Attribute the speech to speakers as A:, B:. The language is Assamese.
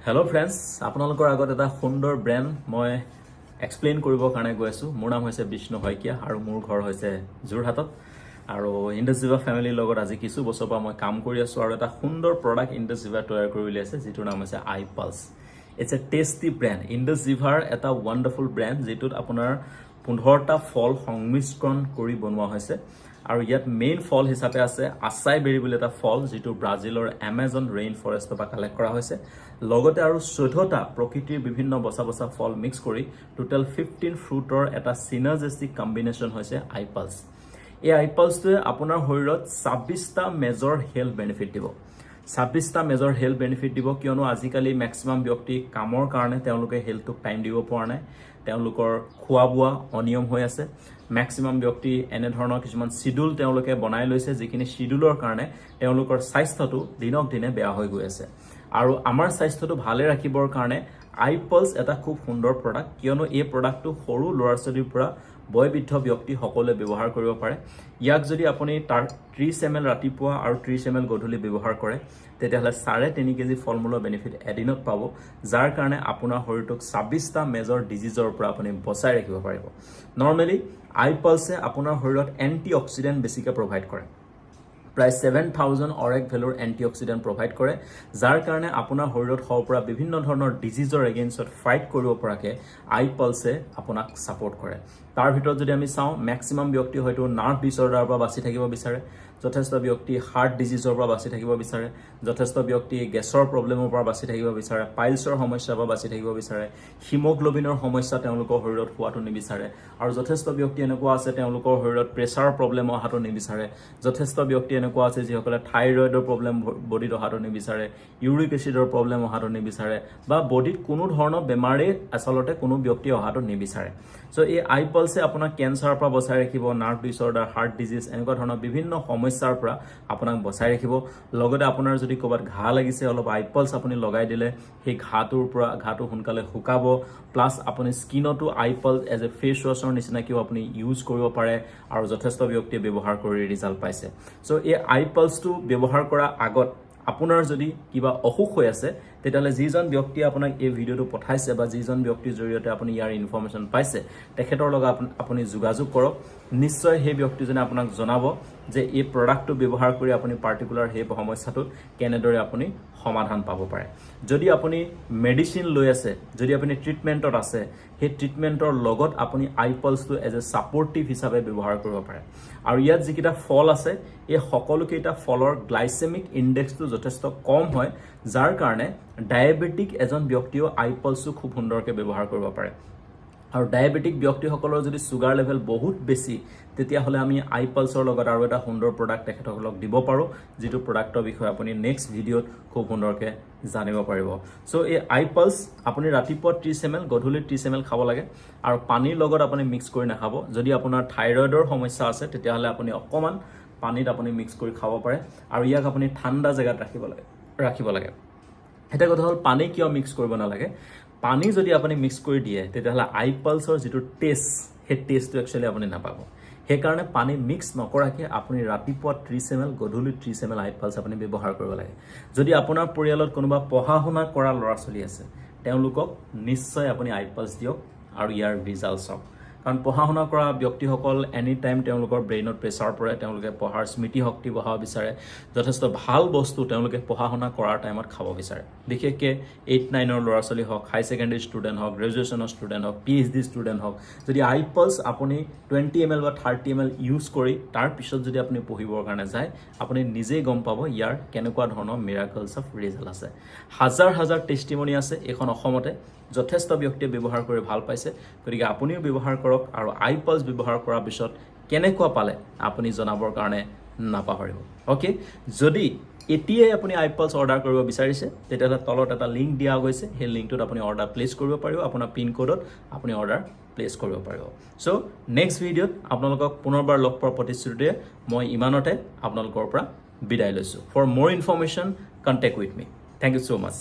A: Hello friends, আপোনালোকৰ আগত এটা সুন্দৰ ব্ৰেণ্ড মই এক্সপ্লেইন কৰিবৰ কাৰণে গৈ আছো। মোৰ নাম হৈছে বিষ্ণু শইকীয়া আৰু মোৰ ঘৰ হৈছে যোৰহাটত আৰু ইণ্ডাছজিভা ফেমিলিৰ লগত আজি কিছু বছৰ পৰা মই কাম কৰি আছো আৰু এটা সুন্দৰ প্ৰডাক্ট ইণ্ডাছজিভা তৈয়াৰ কৰি উলিয়াইছে যিটোৰ নাম হৈছে iPulse। It's a tasty brand. ইণ্ডাছজিভাৰ এটা ৱাণ্ডাৰফুল ব্ৰেণ্ড যিটোত আপোনাৰ 15টা ফল সংমিশ্ৰণ কৰি বনোৱা হৈছে আৰু ইয়াত মেইন ফল হিচাপে আছে আচাই বেৰী বুলি এটা ফল যিটো ব্ৰাজিলৰ এমাজন ৰেইন ফৰেষ্টৰ পৰা কালেক্ট কৰা হৈছে লগতে আৰু 14টা প্ৰকৃতিৰ বিভিন্ন বসা ফল মিক্স কৰি টোটাল 15 ফ্ৰুটৰ এটা সিনাৰ্জিষ্টিক কম্বিনেশ্যন হৈছে iPulse। এই iPulseটোৱে আপোনাৰ শৰীৰত 26টা মেজৰ হেলথ বেনিফিট দিব। 26টা মেজৰ হেলথ বেনিফিট দিব কিয়নো আজিকালি ম্যাক্সিমাম ব্যক্তি কামৰ কাৰণে তেওঁলোকে হেলথক টাইম দিব পৰা নাই, তেওঁলোকৰ খোৱা বোৱা অনিয়ম হৈ আছে। ম্যাক্সিমাম ব্যক্তি এনে ধৰণৰ কিছুমান শিডিউল তেওঁলোকে বনাই লৈছে যিখিনি শিডিউলৰ কাৰণে তেওঁলোকৰ স্বাস্থ্যটো দিনক দিনে বেয়া হৈ গৈ আছে আৰু আমাৰ স্বাস্থ্যটো ভালে ৰাখিবৰ কাৰণে iPulse এটা খুব সুন্দৰ প্ৰডাক্ট কিয়নো এই প্ৰডাক্টটো সৰু ল'ৰা ছোৱালীৰ পৰা বয়বৃদ্ধ ব্যক্তি সকলোৱে ব্যৱহাৰ কৰিব পাৰে। ইয়াক যদি আপুনি তাৰ 30 ml ৰাতিপুৱা আৰু 30 ml গধূলি ব্যৱহাৰ কৰে তেতিয়াহলে 3.5 কেজি ফলমূলৰ বেনিফিট এদিনত পাব যাৰ কাৰণে আপোনাৰ শৰীৰটোক 26টা মেজৰ ডিজিজৰ পৰা আপুনি বচাই ৰাখিব পাৰিব। নৰমেলি iPulse আপোনাৰ শৰীৰত এন্টিঅক্সিডেন্ট বেছিকৈ প্ৰভাইড কৰে। প্ৰায় 7000 অৰেক ভেলুৰ এন্টিঅক্সিডেন্ট প্ৰভাইড কৰে যাৰ কাৰণে আপোনাৰ শৰীৰত হ'ব পৰা বিভিন্ন ধৰণৰ ডিজিজৰ এগেইনষ্টত ফাইট কৰিব পৰাকে iPulse আপোনাক সাপোৰ্ট কৰে। তাৰ ভিতৰত যদি আমি চাওঁ ম্যাক্সিমাম ব্যক্তি হয়তো নাৰ্ভ ডিসঅৰ্ডাৰৰ পৰা বাচি থাকিব বিচাৰে, যথেষ্ট ব্যক্তি হাৰ্ট ডিজিজৰ পৰা বাচি থাকিব বিচাৰে, যথেষ্ট ব্যক্তি গেছৰ প্ৰব্লেমৰ পৰা বাচি থাকিব বিচাৰে, পাইলছৰ সমস্যাৰ পৰা বাচি থাকিব বিচাৰে, হিমোগ্লোবিনৰ সমস্যা তেওঁলোকৰ শৰীৰত হোৱাটো নিবিচাৰে আৰু যথেষ্ট ব্যক্তি এনেকুৱা আছে তেওঁলোকৰ শৰীৰত প্ৰেছাৰৰ প্ৰব্লেম অহাটো নিবিচাৰে, যথেষ্ট ব্যক্তি এনেকুৱা আছে যিসকলে থাইৰয়ডৰ প্ৰব্লেম বডিত অহাটো নিবিচাৰে, ইউৰিক এচিডৰ প্ৰব্লেম অহাটো নিবিচাৰে বা বডিত কোনো ধৰণৰ বেমাৰে আচলতে কোনো ব্যক্তি অহাটো নিবিচাৰে। সো এই iPulse আপোনাক কেন্সাৰৰ পৰা বচাই ৰাখিব, নাৰ্ভ ডিসঅৰ্ডাৰ, হাৰ্ট ডিজিজ এনেকুৱা ধৰণৰ বিভিন্ন সমস্যাৰ পৰা আপোনাক বচাই ৰাখিব। লগতে আপোনাৰ যদি ক'বাত ঘা লাগিছে অলপ iPulse আপুনি লগাই দিলে সেই ঘাটো সোনকালে শুকাব, প্লাস আপুনি স্কিনতো iPulse এজ এ ফেস ওয়াশৰ নিচিনাকেও আপুনি ইউজ কৰিব পাৰে আৰু যথেষ্ট ব্যক্তিয়ে ব্যৱহাৰ কৰি ৰিজাল্ট পাইছে। সো এই iPulseটো ব্যৱহাৰ কৰা আগত আপোনাৰ যদি কিবা অসুখ হৈ আছে তেতিয়াহলে যিজন ব্যক্তিয়ে আপোনাক এই ভিডিওটো পঠাইছে বা যিজন ব্যক্তিৰ জৰিয়তে আপুনি ইয়াৰ ইনফৰমেশন পাইছে তেখেতৰ লগত আপুনি যোগাযোগ কৰক। নিশ্চয় সেই ব্যক্তিজনে আপোনাক জনাব যে এই প্ৰডাক্টটো ব্যৱহাৰ কৰি আপুনি পাৰ্টিকুলাৰ সেই সমস্যাটো কেনেদৰে আপুনি সমাধান পাব পাৰে। যদি আপুনি মেডিসিন লৈ আছে, যদি আপুনি ট্ৰিটমেন্টত আছে, সেই ট্ৰিটমেন্টৰ লগত আপুনি iPulseটো এজ এ সাপোৰ্টিভ হিচাপে ব্যৱহাৰ কৰিব পাৰে। আৰু ইয়াত যিকেইটা ফল আছে এই সকলোকেইটা ফলৰ গ্লাইসেমিক ইনডেক্সটো যথেষ্ট কম হয় যাৰ কাৰণে ডায়াবেটিক এজন ব্যক্তিও iPulseটো খুব সুন্দৰকৈ ব্যৱহাৰ কৰিব পাৰে। আৰু ডায়াবেটিক ব্যক্তিসকলৰ যদি সুগাৰ লেভেল বহুত বেছি তেতিয়াহলে আমি iPulseৰ লগত আৰু এটা সুন্দৰ প্ৰডাক্ট তেখেতসকলক দিব পাৰো যিটো প্ৰডাক্টৰ বিষয়ে আপুনি নেক্সট ভিডিঅত খুব সুন্দৰকৈ জানিব পাৰিব। সো এই iPulse আপুনি ৰাতিপুৱা 30 ml গধূলি 30 ml খাব লাগে আৰু পানীৰ লগত আপুনি মিক্স কৰি নাখাব। যদি আপোনাৰ থাইৰয়ডৰ সমস্যা আছে তেতিয়াহলে আপুনি অকমান পানীত আপুনি মিক্স কৰি খাব পাৰে আৰু ইয়াক আপুনি ঠাণ্ডা জায়গাত ৰাখিব লাগে। এটা কথা হল পানী কিয় মিক্স কৰিব নালাগে, পানী যদি আপুনি মিক্স কৰি দিয়ে তেতিয়াহলে iPulseৰ যিটো টেষ্ট সেই টেষ্টটো একচুয়ালি আপুনি নাপাব। সেইকাৰণে পানী মিক্স নকৰাকে আপুনি ৰাতিপুৱা 30 ml গধূলি 30 ml iPulse আপুনি ব্যৱহাৰ কৰিব লাগে। যদি আপোনাৰ পৰিয়ালত কোনোবা পঢ়া শুনা কৰা ল'ৰা ছোৱালী আছে তেওঁলোকক নিশ্চয় আপুনি iPulse দিয়ক আৰু ইয়াৰ ৰিজাল্ট চাওক। কাৰণ পঢ়া শুনা কৰা ব্যক্তিসকল এনি টাইম তেওঁলোকৰ ব্ৰেইনত প্ৰেছাৰ পৰে, তেওঁলোকে পঢ়াৰ স্মৃতি শক্তি বঢ়াব বিচাৰে, যথেষ্ট ভাল বস্তু তেওঁলোকে পঢ়া শুনা কৰাৰ টাইমত খাব বিচাৰে। বিশেষকৈ 8-9ৰ ল'ৰা ছোৱালী হওক, হাই ছেকেণ্ডেৰী ষ্টুডেণ্ট হওক, গ্ৰেজুৱেশ্যনৰ ষ্টুডেণ্ট হওক, PhD ষ্টুডেণ্ট হওক, যদি iPulse আপুনি 20 ml বা 30 ml ইউজ কৰি তাৰ পিছত যদি আপুনি পঢ়িবৰ কাৰণে যায় আপুনি নিজেই গম পাব ইয়াৰ কেনেকুৱা ধৰণৰ মিৰাকলছ অফ ৰিজাল্ট আছে। হাজাৰ হাজাৰ টেষ্টিমনি আছে এইখন অসমতে, যথেষ্ট ব্যক্তিয়ে ব্যৱহাৰ কৰি ভাল পাইছে। গতিকে আপুনিও ব্যৱহাৰ কৰক আৰু iPulse ব্যৱহাৰ কৰাৰ পিছত কেনেকুৱা পালে আপুনি জনাবৰ কাৰণে নাপাহৰিব। ওকে, যদি এতিয়াই আপুনি iPulse অৰ্ডাৰ কৰিব বিচাৰিছে তেতিয়াহলে তলত এটা লিংক দিয়া গৈছে, সেই লিংকটোত আপুনি অৰ্ডাৰ প্লেচ কৰিব পাৰিব, আপোনাৰ পিন কোডত আপুনি অৰ্ডাৰ প্লেচ কৰিব পাৰিব। সো নেক্সট ভিডিঅ'ত আপোনালোকক পুনৰবাৰ লগ পোৱাৰ প্ৰতিশ্ৰুতিৰে মই ইমানতে আপোনালোকৰ পৰা বিদায় লৈছো। For more information contact with me. Thank you so mass.